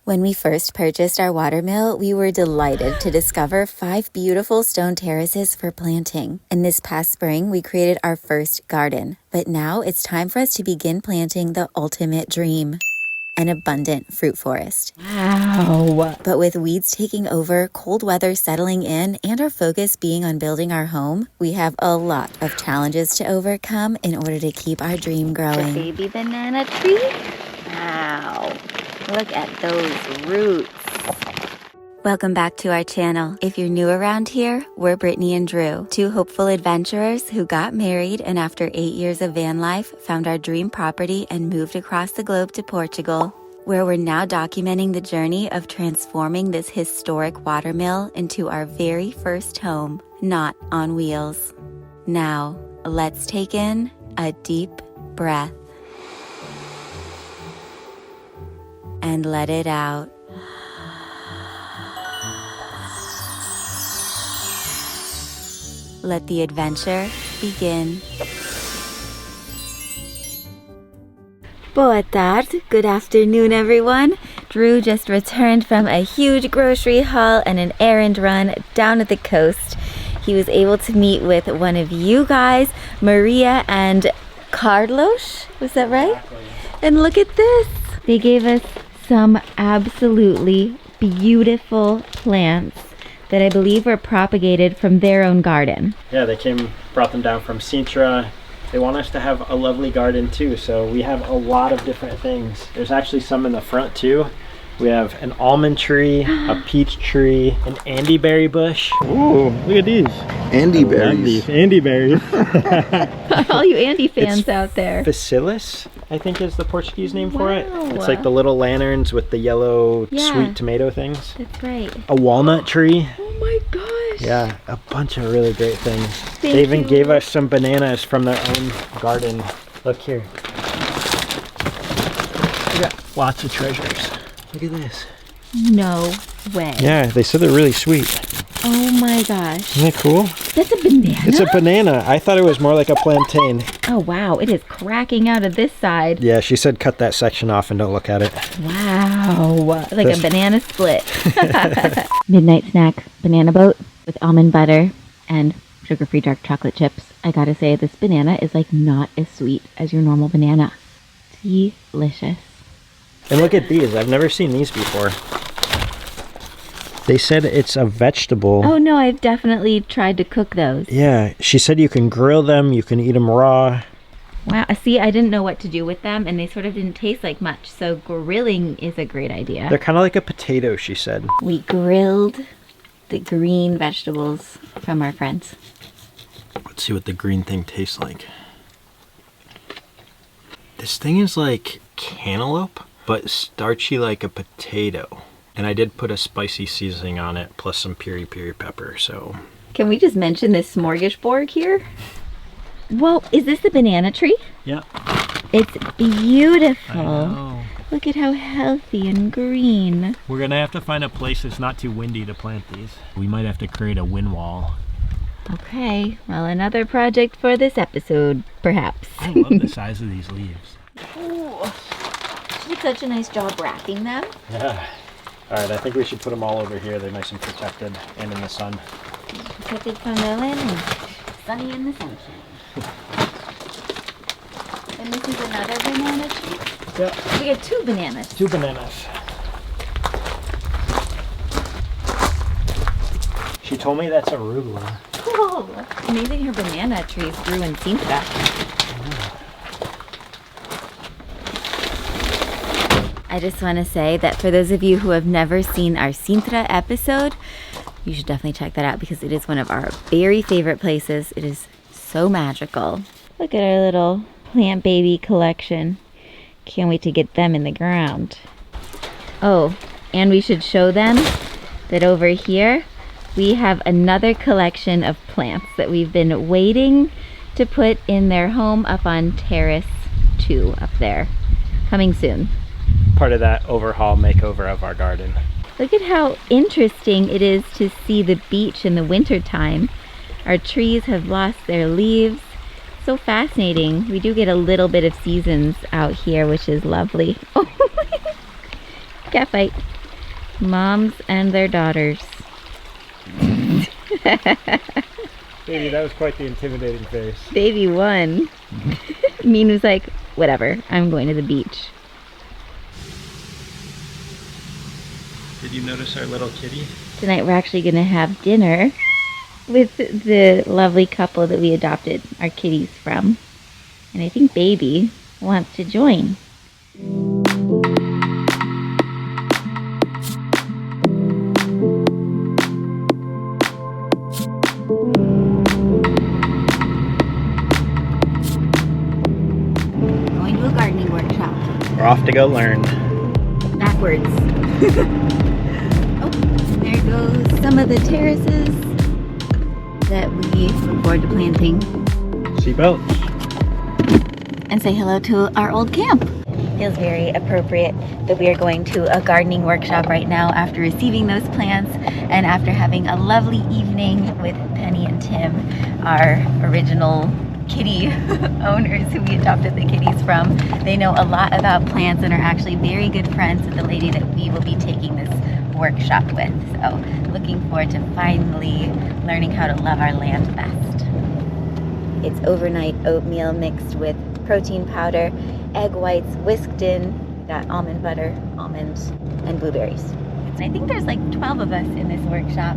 When we first purchased our watermill, we were delighted to discover 5 beautiful stone terraces for planting. And this past spring, we created our first garden. But now it's time for us to begin planting the ultimate dream. An abundant fruit forest. Wow. But with weeds taking over, cold weather settling in, and our focus being on building our home, we have a lot of challenges to overcome in order to keep our dream growing. The baby banana tree? Wow. Look at those roots. Welcome back to our channel. If you're new around here, we're Brittany and Drew, 2 hopeful adventurers who got married and after 8 years of van life, found our dream property and moved across the globe to Portugal, where we're now documenting the journey of transforming this historic watermill into our very first home, not on wheels. Now, let's take in a deep breath and let it out. Let the adventure begin. Boa tarde. Good afternoon, everyone. Drew just returned from a huge grocery haul and an errand run down at the coast. He was able to meet with one of you guys, Maria and Carlos. Was that right? Exactly. And look at this. They gave us some absolutely beautiful plants that I believe were propagated from their own garden. Yeah, brought them down from Sintra. They want us to have a lovely garden too, so we have a lot of different things. There's actually some in the front too. We have an almond tree, a peach tree, an Andy berry bush. Ooh, look at these. Andy berries. Andy berries. All you Andy fans out there. Facilis, I think is the Portuguese name for it. It's like the little lanterns with the yellow sweet tomato things. That's right. A walnut tree. Oh my gosh. Yeah, a bunch of really great things. They even gave us some bananas from their own garden. Look here. We got lots of treasures. Look at this. No way. Yeah, they said they're really sweet. Oh my gosh. Isn't that cool? That's a banana? It's a banana. I thought it was more like a plantain. Oh wow, it is cracking out of this side. Yeah, she said cut that section off and don't look at it. Wow, like a banana split. Midnight snack, banana boat with almond butter and sugar-free dark chocolate chips. I gotta say, this banana is like not as sweet as your normal banana. Delicious. And look at these. I've never seen these before. They said it's a vegetable. Oh no, I've definitely tried to cook those. Yeah, she said you can grill them, you can eat them raw. Wow, see, I didn't know what to do with them, and they sort of didn't taste like much, so grilling is a great idea. They're kind of like a potato, she said. We grilled the green vegetables from our friends. Let's see what the green thing tastes like. This thing is like cantaloupe, but starchy like a potato. And I did put a spicy seasoning on it, plus some piri pepper, so. Can we just mention this smorgasbord here? Whoa, is this the banana tree? Yeah. It's beautiful. I know. Look at how healthy and green. We're gonna have to find a place that's not too windy to plant these. We might have to create a wind wall. Okay, well, another project for this episode, perhaps. I love the size of these leaves. Ooh. She did such a nice job wrapping them. Yeah. All right, I think we should put them all over here. They're nice and protected and in the sun. Protected from the wind and sunny in the sunshine. And this is another banana tree? Yeah. We got 2 bananas. 2 bananas. She told me that's arugula. Cool. Amazing her banana trees grew in Sintra. I just want to say that for those of you who have never seen our Sintra episode, you should definitely check that out because it is one of our very favorite places. It is so magical. Look at our little plant baby collection. Can't wait to get them in the ground. Oh, and we should show them that over here we have another collection of plants that we've been waiting to put in their home up on Terrace 2 up there. Coming soon. Part of that overhaul makeover of our garden. Look at how interesting it is to see the beach in the winter time. Our trees have lost their leaves. So fascinating. We do get a little bit of seasons out here, which is lovely. Oh, cat fight. Moms and their daughters. Baby, that was quite the intimidating face. Baby won. Mean was like, whatever, I'm going to the beach. Did you notice our little kitty? Tonight we're actually going to have dinner with the lovely couple that we adopted our kitties from. And I think Baby wants to join. Going to a gardening workshop. We're off to go learn. Backwards. Oh, there goes some of the terraces that we look forward to planting. Seatbelts. And say hello to our old camp. Feels very appropriate that we are going to a gardening workshop right now after receiving those plants and after having a lovely evening with Penny and Tim, our original kitty owners who we adopted the kitties from. They know a lot about plants and are actually very good friends with the lady that we will be taking this workshop with. So looking forward to finally learning how to love our land best. It's overnight oatmeal mixed with protein powder, egg whites whisked in, got almond butter, almonds, and blueberries. And I think there's like 12 of us in this workshop.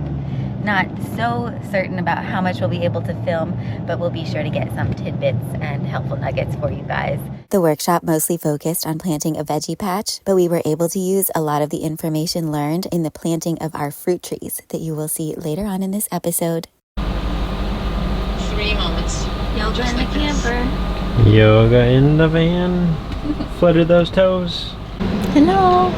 Not so certain about how much we'll be able to film, but we'll be sure to get some tidbits and helpful nuggets for you guys. The workshop mostly focused on planting a veggie patch, but we were able to use a lot of the information learned in the planting of our fruit trees that you will see later on in this episode. 3 moments. Yoga in the camper. Yoga in the van. Flutter those toes. Hello.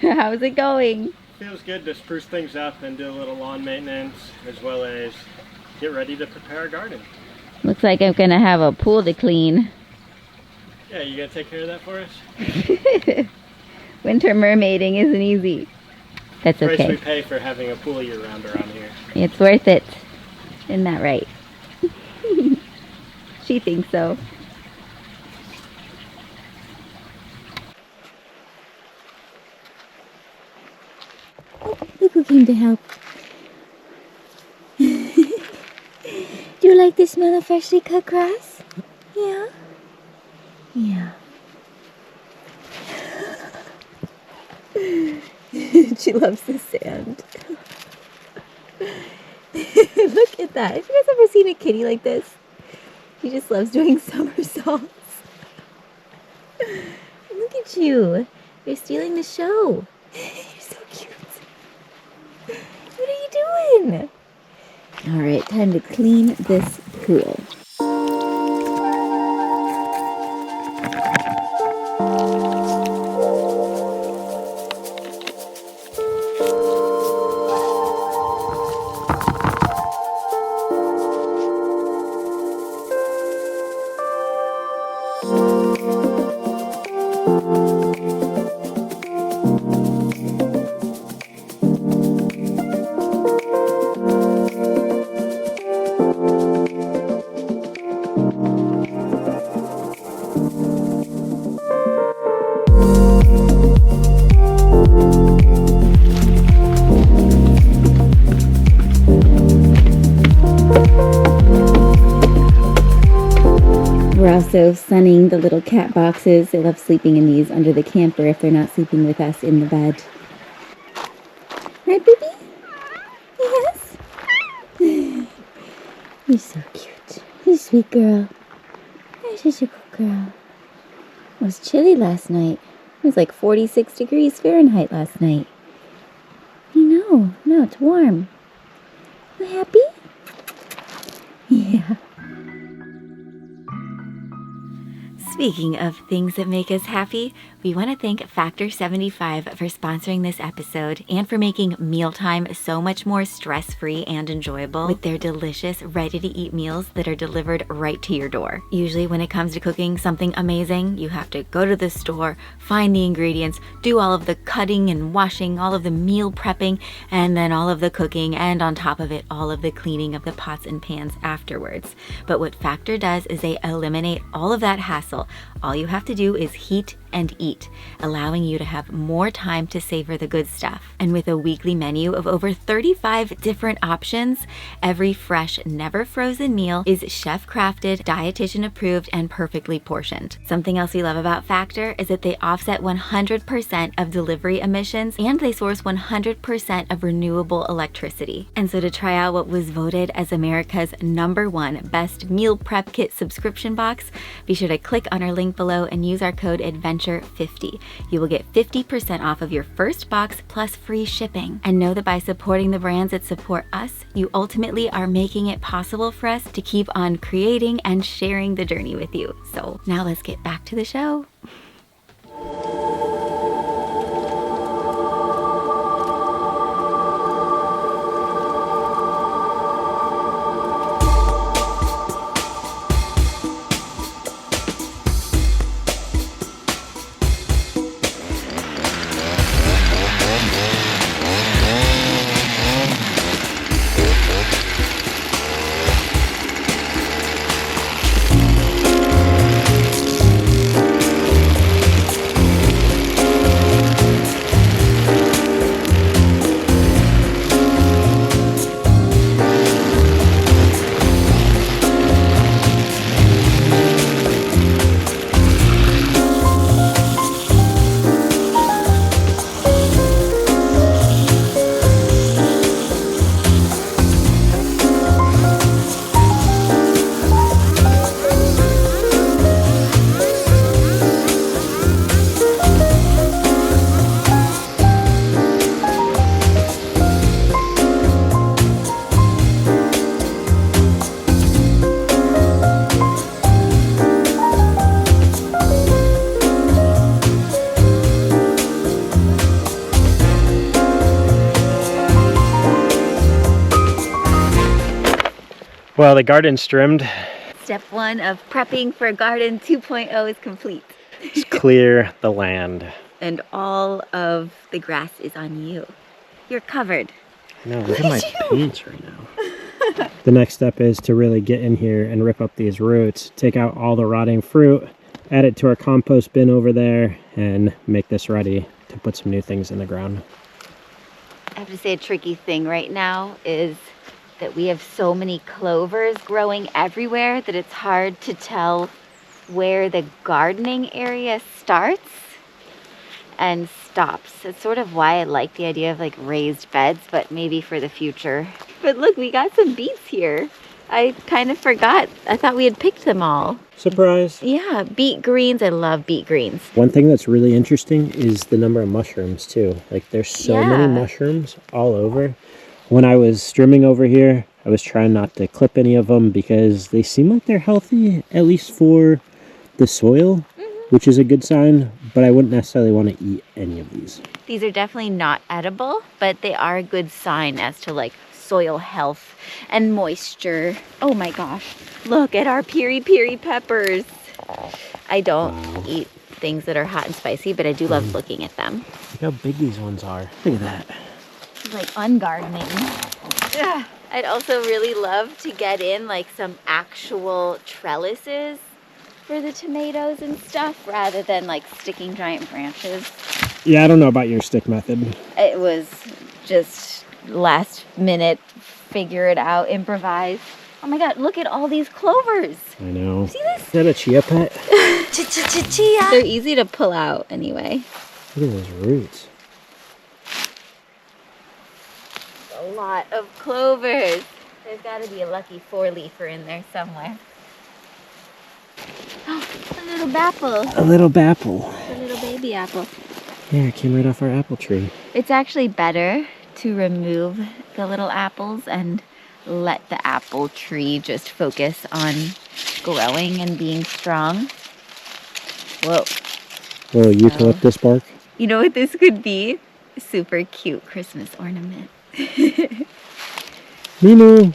How's it going? Feels good to spruce things up and do a little lawn maintenance as well as get ready to prepare our garden. Looks like I'm gonna have a pool to clean. Yeah, you gonna take care of that for us? Winter mermaiding isn't easy. That's Price okay. we pay for having a pool year round around here. It's worth it. Isn't that right? She thinks so. Look who came to help. Do you like the smell of freshly cut grass? Yeah? Yeah. She loves the sand. Look at that. Have you guys ever seen a kitty like this? She just loves doing somersaults. Look at you. You're stealing the show. You're so cute. What are you doing? All right, time to clean this pool. We're also sunning the little cat boxes. They love sleeping in these under the camper if they're not sleeping with us in the bed. Right, baby? Yes? You're so cute. You're a sweet girl. You're such a good girl. It was chilly last night. It was like 46 degrees Fahrenheit last night. No, it's warm. You happy? Yeah. Speaking of things that make us happy, we want to thank Factor 75 for sponsoring this episode and for making mealtime so much more stress-free and enjoyable with their delicious, ready-to-eat meals that are delivered right to your door. Usually when it comes to cooking something amazing, you have to go to the store, find the ingredients, do all of the cutting and washing, all of the meal prepping, and then all of the cooking, and on top of it, all of the cleaning of the pots and pans afterwards. But what Factor does is they eliminate all of that hassle. All you have to do is heat and eat, allowing you to have more time to savor the good stuff. And with a weekly menu of over 35 different options, every fresh, never frozen meal is chef-crafted, dietitian approved, and perfectly portioned. Something else we love about Factor is that they offset 100% of delivery emissions and they source 100% of renewable electricity. And so to try out what was voted as America's #1 best meal prep kit subscription box, be sure to click on our link below and use our code ADVENTURE50. You will get 50% off of your first box plus free shipping. And know that by supporting the brands that support us, you ultimately are making it possible for us to keep on creating and sharing the journey with you. So now let's get back to the show. Well, the garden's trimmed. Step 1 of prepping for garden 2.0 is complete. Just clear the land. And all of the grass is on you. You're covered. No, look at my page right now. The next step is to really get in here and rip up these roots, take out all the rotting fruit, add it to our compost bin over there, and make this ready to put some new things in the ground. I have to say a tricky thing right now is that we have so many clovers growing everywhere that it's hard to tell where the gardening area starts and stops. It's sort of why I like the idea of like raised beds, but maybe for the future. But look, we got some beets here. I kind of forgot. I thought we had picked them all. Surprise! Yeah, beet greens. I love beet greens. One thing that's really interesting is the number of mushrooms too. Like there's so many mushrooms all over. When I was trimming over here, I was trying not to clip any of them because they seem like they're healthy, at least for the soil, which is a good sign, but I wouldn't necessarily want to eat any of these. These are definitely not edible, but they are a good sign as to like soil health and moisture. Oh my gosh, look at our piri peppers. I don't eat things that are hot and spicy, but I do love looking at them. Look how big these ones are. Look at that. It's like ungardening. Ugh. I'd also really love to get in like some actual trellises for the tomatoes and stuff rather than like sticking giant branches. Yeah, I don't know about your stick method. It was just last minute, figure it out, improvise. Oh my god, look at all these clovers. I know. See this? Is that a chia pet? Chia. They're easy to pull out anyway. Look at those roots. A lot of clovers. There's got to be a lucky 4-leafer in there somewhere. Oh, a little bapple. A little bapple. A little baby apple. Yeah, it came right off our apple tree. It's actually better to remove the little apples and let the apple tree just focus on growing and being strong. Whoa. Whoa, eucalyptus bark? You know what this could be? A super cute Christmas ornament. Minu.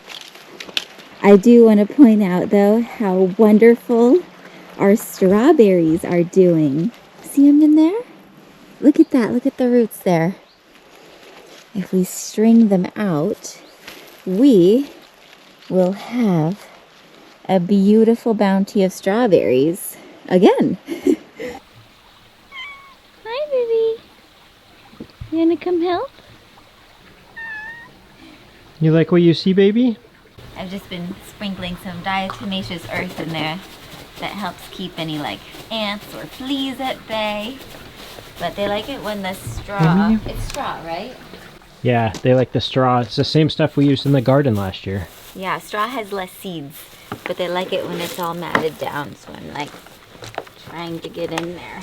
I do want to point out though how wonderful our strawberries are doing. See them in there? Look at that, look at the roots there. If we string them out, we will have a beautiful bounty of strawberries again. Hi, baby. You wanna come help? You like what you see, baby? I've just been sprinkling some diatomaceous earth in there that helps keep any like ants or fleas at bay. But they like it when the straw, it's straw, right? Yeah, they like the straw. It's the same stuff we used in the garden last year. Yeah, straw has less seeds, but they like it when it's all matted down. So I'm like trying to get in there.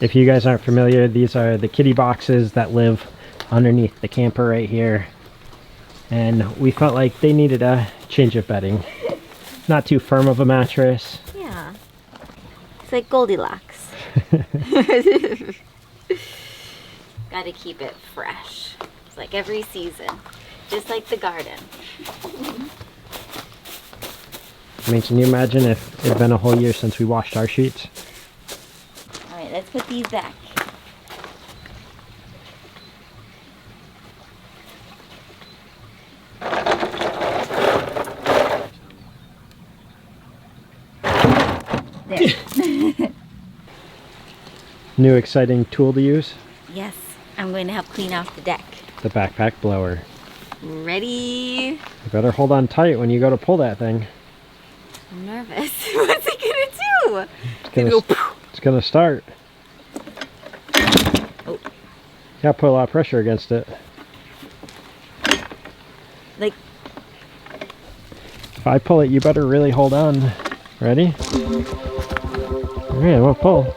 If you guys aren't familiar, these are the kitty boxes that live underneath the camper right here. And we felt like they needed a change of bedding. Not too firm of a mattress. Yeah. It's like Goldilocks. Gotta keep it fresh. It's like every season. Just like the garden. I mean, can you imagine if it had been a whole year since we washed our sheets? Alright, let's put these back. There. New exciting tool to use? Yes, I'm going to help clean off the deck. The backpack blower. Ready? You better hold on tight when you go to pull that thing. I'm nervous. What's it gonna do? It's gonna start. Oh. Yeah, put a lot of pressure against it. Like, if I pull it, you better really hold on. Ready? Alright, we'll pull.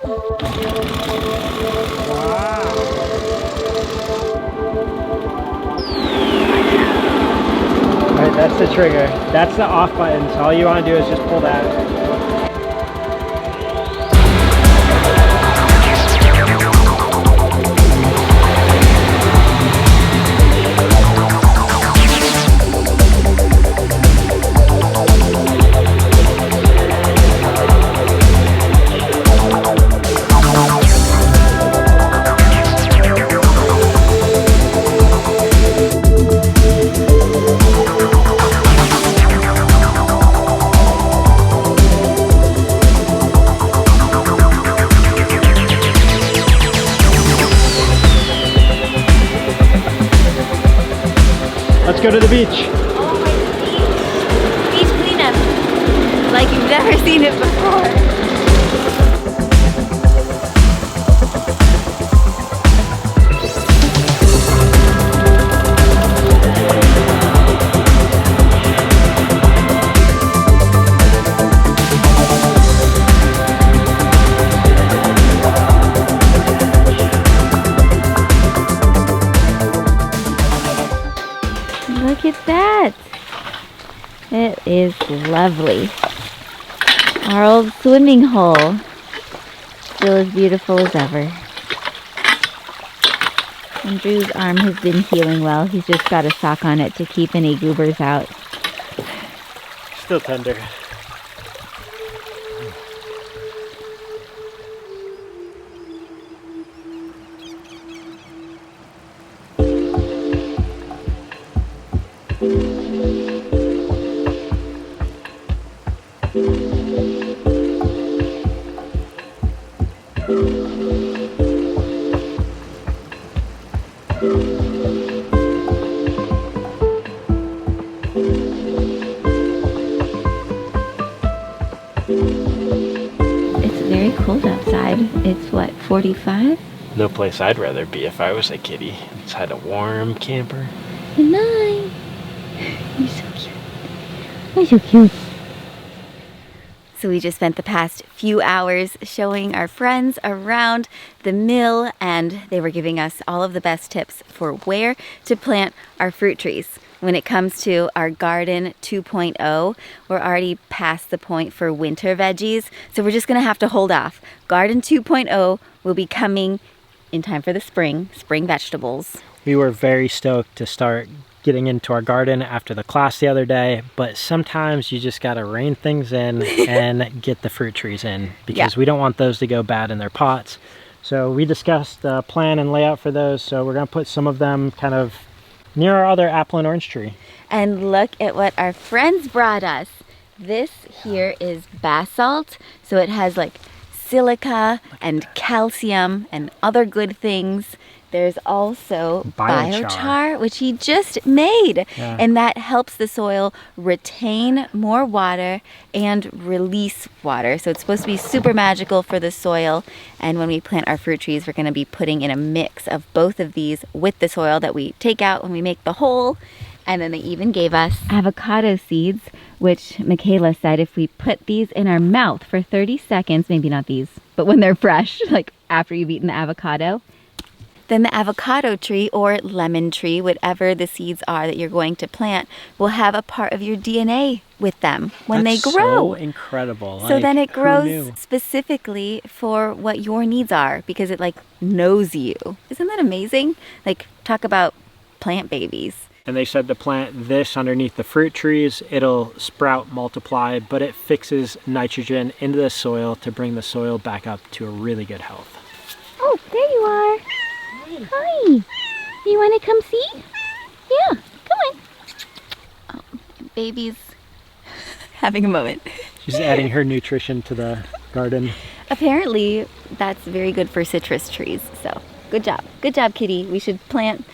Alright, that's the trigger. That's the off button, so all you want to do is just pull that. Let's go to the beach. oh my, beach cleanup. Like you've never seen it before. Look at that. It is lovely. Our old swimming hole. Still as beautiful as ever. And Drew's arm has been healing well. He's just got a sock on it to keep any goobers out. Still tender. pretty cold outside. It's what, 45? No place I'd rather be if I was a kitty. Inside a warm camper. Good night. You're so cute. You're so cute. So we just spent the past few hours showing our friends around the mill, and they were giving us all of the best tips for where to plant our fruit trees. When it comes to our garden 2.0, we're already past the point for winter veggies, so we're just gonna have to hold off. Garden 2.0 will be coming in time for the spring vegetables. We were very stoked to start getting into our garden after the class the other day, but sometimes you just gotta rein things in and get the fruit trees in, because we don't want those to go bad in their pots. So we discussed the plan and layout for those, so we're gonna put some of them kind of near our other apple and orange tree. And look at what our friends brought us. This here is basalt, so it has like silica and calcium and other good things. There's also biochar, which he just made. Yeah. And that helps the soil retain more water and release water. So it's supposed to be super magical for the soil. And when we plant our fruit trees, we're going to be putting in a mix of both of these with the soil that we take out when we make the hole. And then they even gave us avocado seeds, which Michaela said if we put these in our mouth for 30 seconds, maybe not these, but when they're fresh, like after you've eaten the avocado, then the avocado tree or lemon tree, whatever the seeds are that you're going to plant, will have a part of your DNA with them when they grow. So incredible. So then it who grows knew? specifically for what your needs are, because it like knows you. Isn't that amazing? Like, talk about plant babies. And they said to plant this underneath the fruit trees. It'll sprout, multiply, but it fixes nitrogen into the soil to bring the soil back up to a really good health. Oh, there you are. Hi. You want to come see? Yeah, come on. Oh, baby's having a moment. She's adding her nutrition to the garden. Apparently, that's very good for citrus trees. So, good job. Good job, kitty. We should plant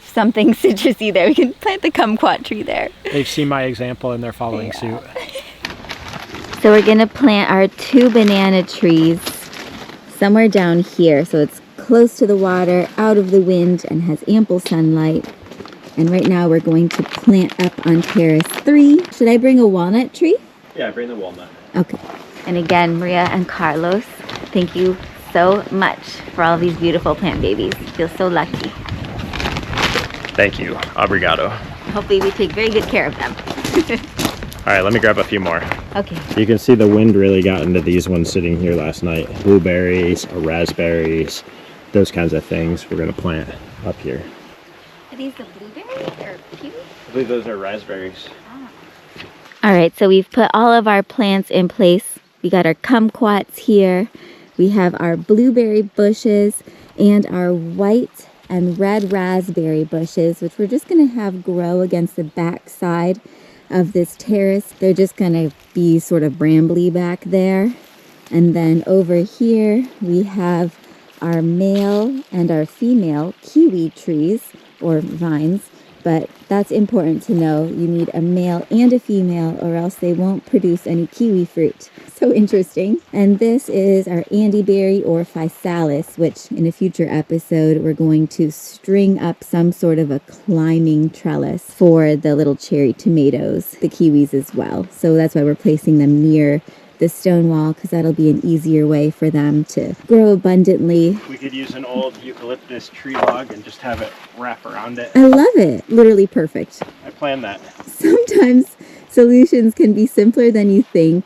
something citrusy there. We can plant the kumquat tree there. They've seen my example and they're following suit. So we're going to plant our 2 banana trees somewhere down here. So it's close to the water, out of the wind, and has ample sunlight. And right now we're going to plant up on terrace 3. Should I bring a walnut tree? Yeah, bring the walnut. Okay. And again, Maria and Carlos, thank you so much for all of these beautiful plant babies. I feel so lucky. Thank you. Obrigado. Hopefully we take very good care of them. All right, let me grab a few more. Okay. You can see the wind really got into these ones sitting here last night. Blueberries, raspberries, those kinds of things we're gonna plant up here. Are these the blueberries or kiwi? I believe those are raspberries. All right, so we've put all of our plants in place. We got our kumquats here. We have our blueberry bushes and our white and red raspberry bushes, which we're just gonna have grow against the back side of this terrace. They're just gonna be sort of brambly back there. And then over here, we have our male and our female kiwi trees or vines, but that's important to know. You need a male and a female or else they won't produce any kiwi fruit. So interesting. And this is our andyberry or physalis, which in a future episode, we're going to string up some sort of a climbing trellis for the little cherry tomatoes, the kiwis as well. So that's why we're placing them near the stone wall, because that'll be an easier way for them to grow abundantly. We could use an old eucalyptus tree log and just have it wrap around it. I love it. Literally perfect. I planned that. Sometimes solutions can be simpler than you think.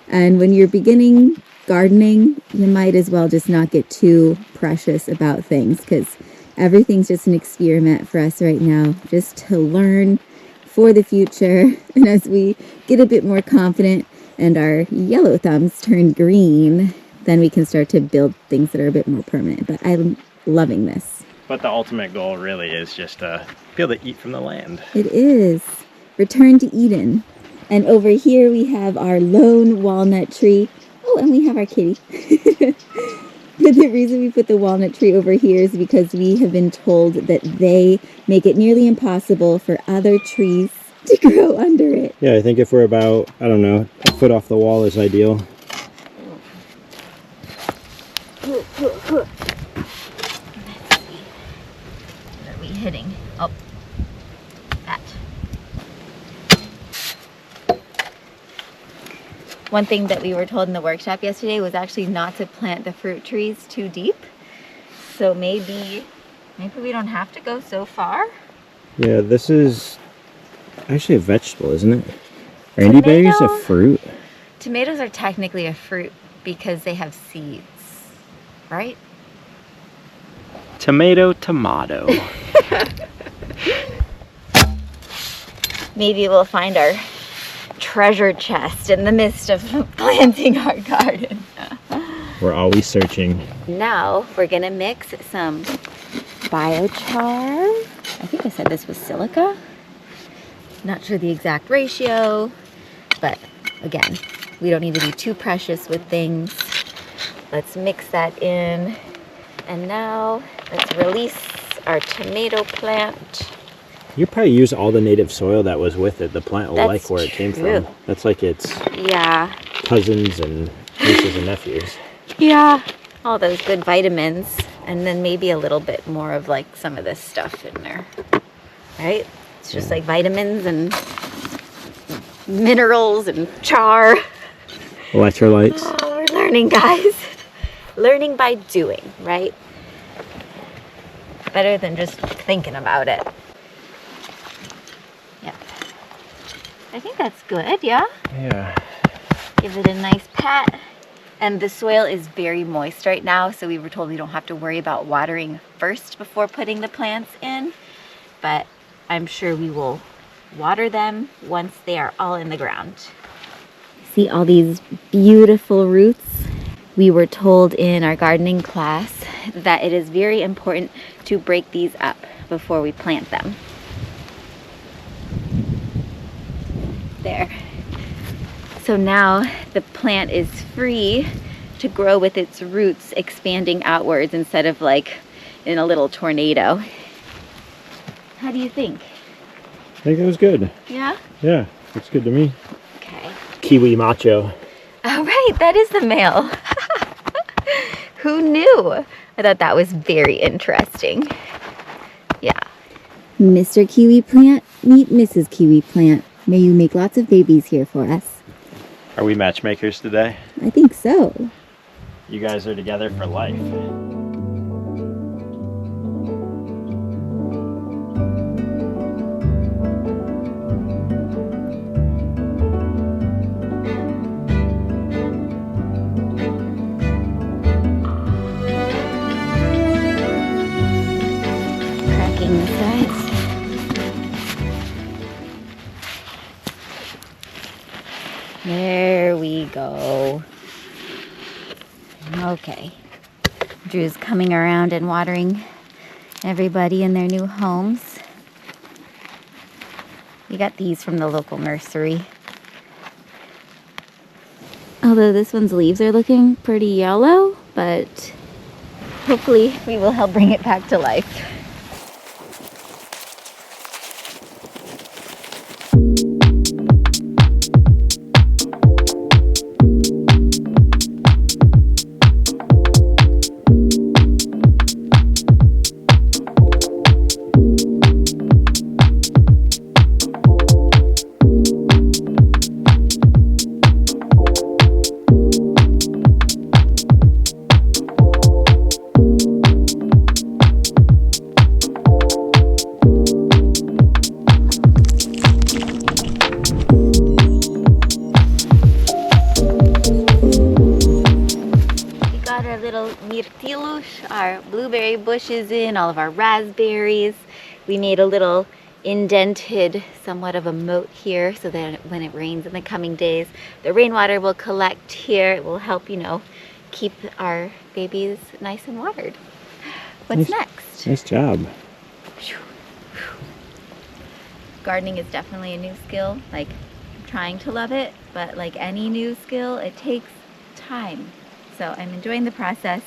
And when you're beginning gardening, you might as well just not get too precious about things, because everything's just an experiment for us right now, just to learn for the future. And as we get a bit more confident and our yellow thumbs turn green, then we can start to build things that are a bit more permanent. But I'm loving this. But the ultimate goal really is just to be able to eat from the land. It is. Return to Eden. And over here we have our lone walnut tree. Oh, and we have our kitty. But the reason we put the walnut tree over here is because we have been told that they make it nearly impossible for other trees to grow under it. Yeah, I think if we're about, I don't know, a foot off the wall is ideal. Let's see. What are we hitting? Oh, that. One thing that we were told in the workshop yesterday was actually not to plant the fruit trees too deep. So maybe we don't have to go so far. Yeah, this is actually a vegetable, isn't it? Are berries a fruit? Tomatoes are technically a fruit because they have seeds, right? Tomato. Maybe we'll find our treasure chest in the midst of planting our garden. We're always searching. Now we're gonna mix some biochar. I think I said this was silica. Not sure the exact ratio, but again, we don't need to be too precious with things. Let's mix that in. And now let's release our tomato plant. You probably use all the native soil that was with it. The plant will That's like where it came true. from. That's like its Yeah. cousins and nieces and nephews. Yeah. All those good vitamins. And then maybe a little bit more of like some of this stuff in there. Right? It's just like vitamins and minerals and char. Electrolytes. Oh, we're learning, guys. Learning by doing, right? Better than just thinking about it. Yep. I think that's good, yeah? Yeah. Give it a nice pat. And the soil is very moist right now, so we were told we don't have to worry about watering first before putting the plants in. But I'm sure we will water them once they are all in the ground. See all these beautiful roots? We were told in our gardening class that it is very important to break these up before we plant them. There. So now the plant is free to grow with its roots expanding outwards instead of like in a little tornado. How do you think? I think that was good. Yeah? Yeah, looks good to me. Okay. Kiwi macho. Oh, right, that is the male. Who knew? I thought that was very interesting. Yeah. Mr. Kiwi Plant, meet Mrs. Kiwi Plant. May you make lots of babies here for us. Are we matchmakers today? I think so. You guys are together for life. Cracking the sides. There we go. Okay. Drew's coming around and watering everybody in their new homes. We got these from the local nursery. Although this one's leaves are looking pretty yellow, but hopefully we will help bring it back to life. Our blueberry bushes in, all of our raspberries. We made a little indented, somewhat of a moat here so that when it rains in the coming days, the rainwater will collect here. It will help, you know, keep our babies nice and watered. What's next? Nice job. Gardening is definitely a new skill. Like, I'm trying to love it, but like any new skill, it takes time. So I'm enjoying the process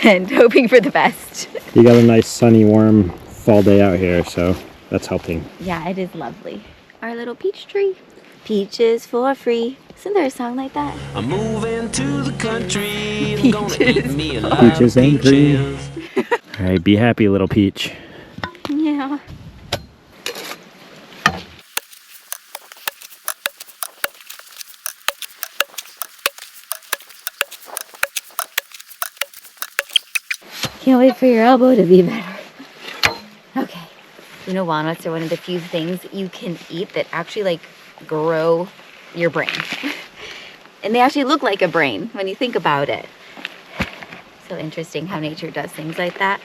and hoping for the best. You got a nice sunny warm fall day out here, so that's helping. Yeah, it is lovely. Our little peach tree. Peaches for free. Isn't there a song like that? I'm moving to the country. I'm gonna eat me a lot Peaches of and cream. peaches. All right, be happy, little peach. Yeah. Can't wait for your elbow to be better. Okay. You know, walnuts are one of the few things you can eat that actually like grow your brain. And they actually look like a brain when you think about it. So interesting how nature does things like that.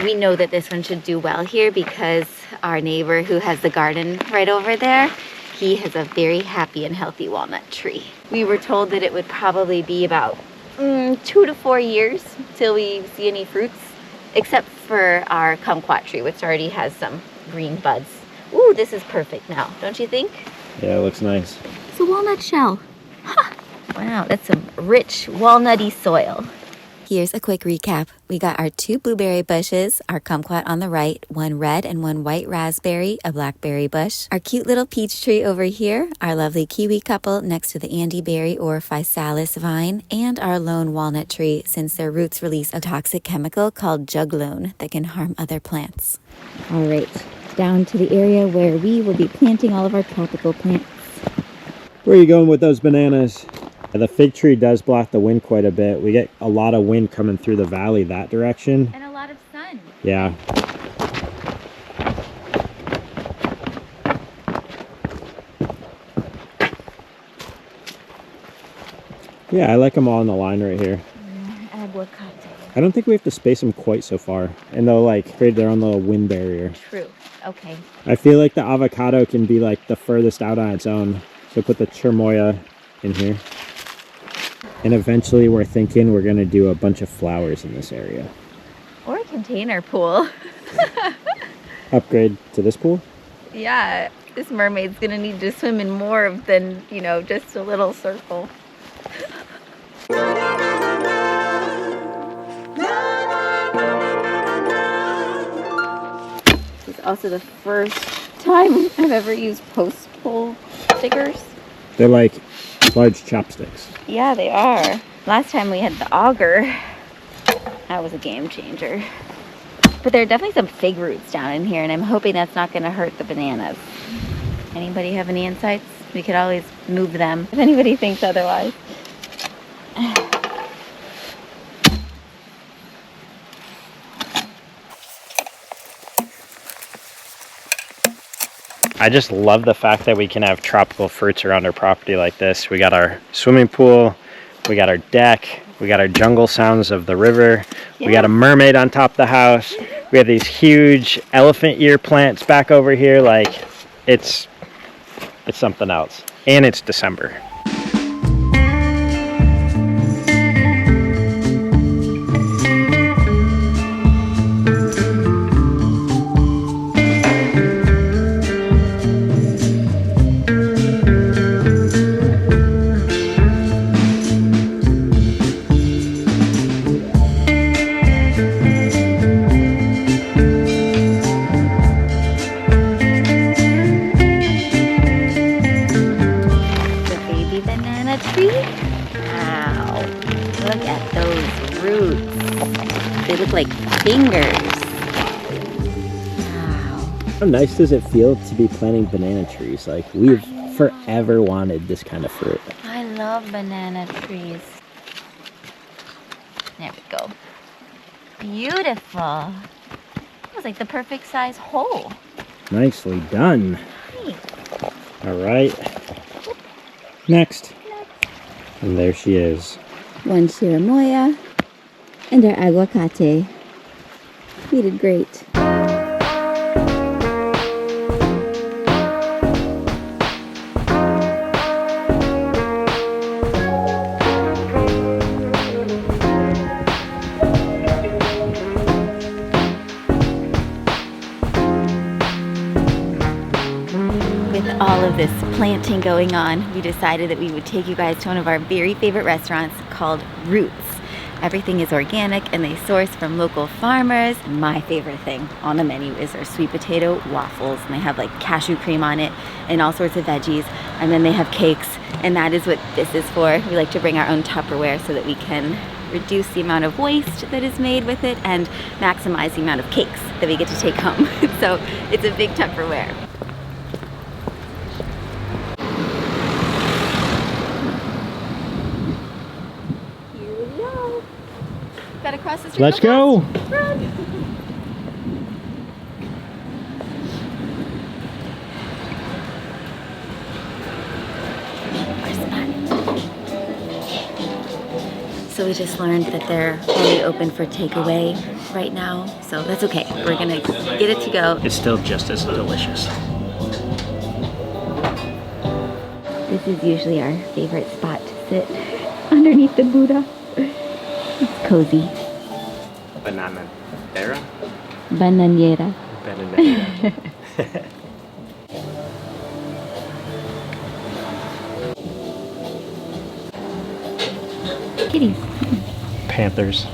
We know that this one should do well here because our neighbor who has the garden right over there, he has a very happy and healthy walnut tree. We were told that it would probably be about 2 to 4 years till we see any fruits, except for our kumquat tree, which already has some green buds. Ooh, this is perfect now, don't you think? Yeah, it looks nice. It's a walnut shell. Ha! Wow, that's some rich walnutty soil. Here's a quick recap. We got our 2 blueberry bushes, our kumquat on the right, 1 red and 1 white raspberry, a blackberry bush, our cute little peach tree over here, our lovely kiwi couple next to the andyberry or physalis vine, and our lone walnut tree since their roots release a toxic chemical called juglone that can harm other plants. All right, down to the area where we will be planting all of our tropical plants. Where are you going with those bananas? The fig tree does block the wind quite a bit. We get a lot of wind coming through the valley that direction. And a lot of sun. Yeah. Yeah, I like them all in the line right here. Aguacate. I don't think we have to space them quite so far. And they'll like create their own little wind barrier. True. Okay. I feel like the avocado can be like the furthest out on its own. So put the cherimoya in here. And eventually we're thinking we're gonna do a bunch of flowers in this area. Or a container pool. Upgrade to this pool? Yeah, this mermaid's gonna need to swim in more than, you know, just a little circle. This is also the first time I've ever used post hole stickers. They're like large chopsticks. Yeah, they are. Last time we had the auger. That was a game changer. But there are definitely some fig roots down in here, and I'm hoping that's not going to hurt the bananas. Anybody have any insights? We could always move them if anybody thinks otherwise. I just love the fact that we can have tropical fruits around our property like this. We got our swimming pool, we got our deck, we got our jungle sounds of the river, we got a mermaid on top of the house, we have these huge elephant ear plants back over here. Like, it's something else. And it's December. Like fingers. Wow. How nice does it feel to be planting banana trees? Like, we've forever wanted this kind of fruit. I love banana trees. There we go. Beautiful. That was like the perfect size hole. Nicely done. Hey. All right. Next. And there she is. 1 cherimoya. And our aguacate. We did great. With all of this planting going on, we decided that we would take you guys to one of our very favorite restaurants called Roots. Everything is organic and they source from local farmers. My favorite thing on the menu is their sweet potato waffles, and they have like cashew cream on it and all sorts of veggies. And then they have cakes, and that is what this is for. We like to bring our own Tupperware so that we can reduce the amount of waste that is made with it and maximize the amount of cakes that we get to take home. So it's a big Tupperware. Gotta cross the street. Let's go. Run. Our spot. So we just learned that they're only open for takeaway right now, so that's okay. We're gonna get it to go. It's still just as delicious. This is usually our favorite spot to sit underneath the Buddha. It's cozy. Bananera? Bananera. Bananera. Kitties. Panthers.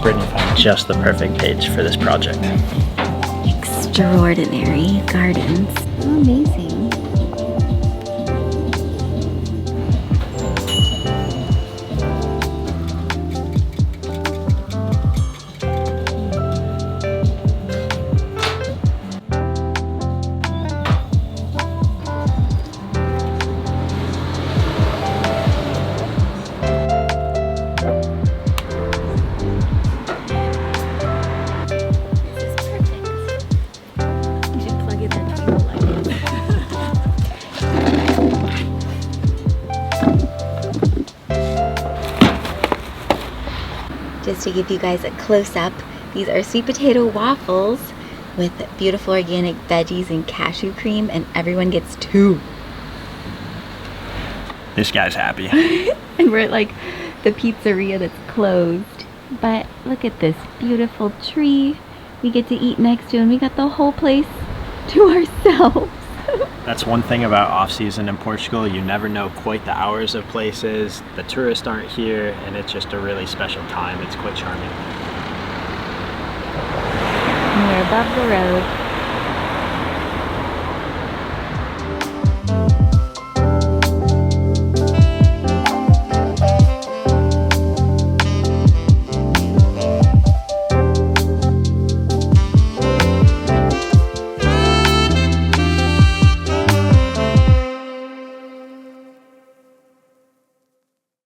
Brittany found just the perfect page for this project. Extraordinary gardens. Oh, amazing. Just to give you guys a close-up, these are sweet potato waffles with beautiful organic veggies and cashew cream, and everyone gets 2. This guy's happy. And we're at like the pizzeria that's closed. But look at this beautiful tree we get to eat next to, and we got the whole place to ourselves. That's one thing about off-season in Portugal. You never know quite the hours of places. The tourists aren't here, and it's just a really special time. It's quite charming. And we're above the road.